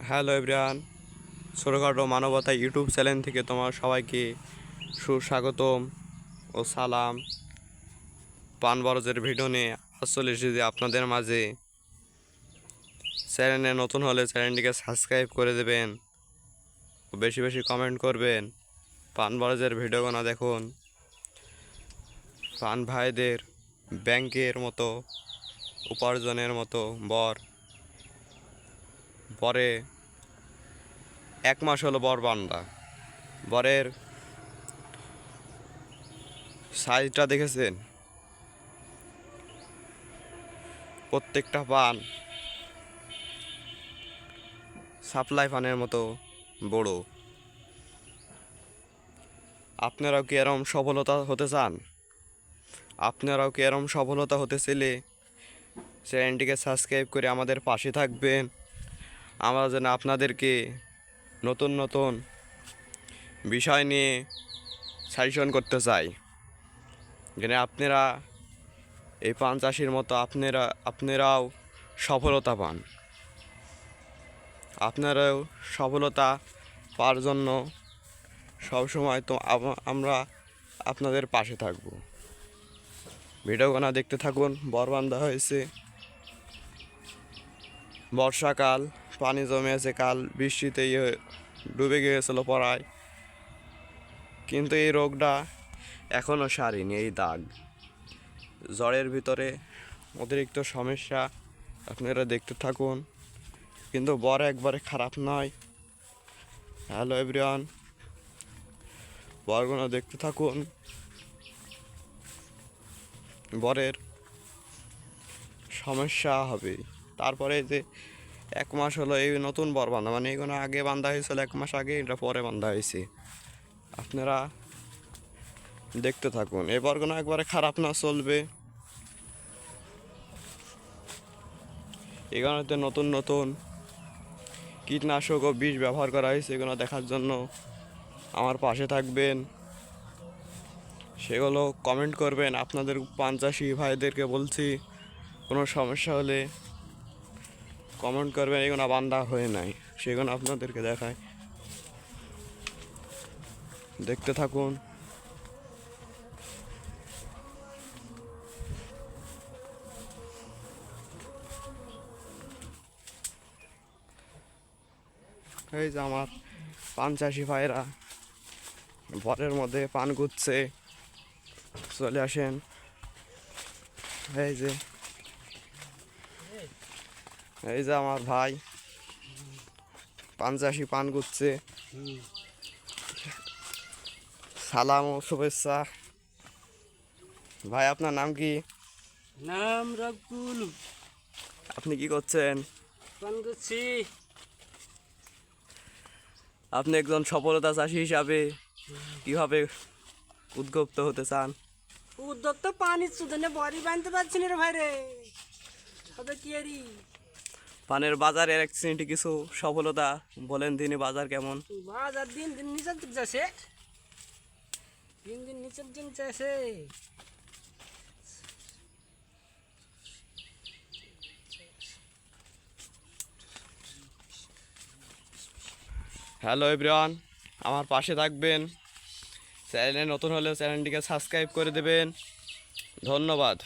Hello everyone, ছোটোখাটো মানবতা YouTube channel থেকে তোমার সবাইকে সুস্বাগতম ও সালাম। পানবরজের ভিডিও নিয়ে আসলে এসেছি আপনাদের মাঝে। চ্যানেলে নতুন হলে চ্যানেলটিকে সাবস্ক্রাইব করে দেবেন ও বেশি বেশি কমেন্ট করবেন। পানবরজের ভিডিওগুলো দেখুন। পান ভাইদের ব্যাংকের মতো উপার্জনের মতো বরে 1 মাস হলো বর বান্দা। বরের সাইজটা দেখেছেন? প্রত্যেকটা পান সাপ্লাই পানের মতো বড়। আপনারাও কি এরম সফলতা হতে চান? আপনারাও কি এরম সফলতা হতে চাইলে চ্যানেলটিকে সাবস্ক্রাইব করে আমাদের পাশে থাকবেন। আমরা যেন আপনাদেরকে নতুন নতুন বিষয় নিয়ে সাজেশন করতে চাই, যেন আপনারা এই পান চাষির মতো আপনারাও সফলতা পান। আপনারাও সফলতা পাওয়ার জন্য সবসময় তো আমরা আপনাদের পাশে থাকব। ভিডিওগুলো দেখতে থাকুন। বর বান্ধা হয়েছে, বর্ষাকাল, পানি জমে আছে, কাল বৃষ্টিতে ডুবে গিয়েছিল পড়ায়, কিন্তু এই রোগটা এখনও সারেনি। এই দাগ জ্বরের ভিতরে অতিরিক্ত সমস্যা, আপনারা দেখতে থাকুন। কিন্তু বর একবারে খারাপ নয়। হ্যালো এভরিওয়ান, বরগুলো দেখতে থাকুন। বরের সমস্যা হবে। তারপরে যে 1 মাস হলো এই নতুন বর বান্ধা, মানে এগুলো আগে বান্ধা হয়েছিল 1 মাস আগে, এটা পরে বান্ধা হয়েছে। আপনারা দেখতে থাকুন। এই বরগুলো একবারে খারাপ না, চলবে। এগুলোতে নতুন নতুন কীটনাশক ও বিষ ব্যবহার করা হয়েছে। এগুলো দেখার জন্য আমার পাশে থাকবেন, সেগুলো কমেন্ট করবেন। আপনাদের পান চাষি ভাইদেরকে বলছি, কোনো সমস্যা হলে কমেন্ট করবেন। এগুলো বান্ধা হয়ে নাই, সেগুলো আপনাদেরকে দেখায়, দেখতে থাকুন। এই যে আমার পান চাষি ভাইরা বরের মধ্যে পান গুচ্ছে, চলে আসেন। এই যে আমার ভাই পান চাষি পান গুচ্ছে। সালাম ও শুভেচ্ছা। ভাই, আপনার নাম কি? নাম রকুল। আপনি কি করছেন? পান করছি। আপনি একজন সফলতা চাষি হিসাবে কিভাবে উদ্যোক্ত হতে চান? উদ্যোগ তো পানি চুদনে বড়ি বানতে পারছি না রে ভাই রে। হবে কি আরি? পানের বাজারের এক শ্রেণীটি কিছু সফলতা বলেন তিনি। বাজার কেমন? বাজার দিন দিন নিচের দিক যাচ্ছে, দিন দিন নিচের দিক যাচ্ছে। হ্যালো এভরিওয়ান, আমার পাশে থাকবেন। চ্যানেলে নতুন হলে চ্যানেলটিকে সাবস্ক্রাইব করে দেবেন। ধন্যবাদ।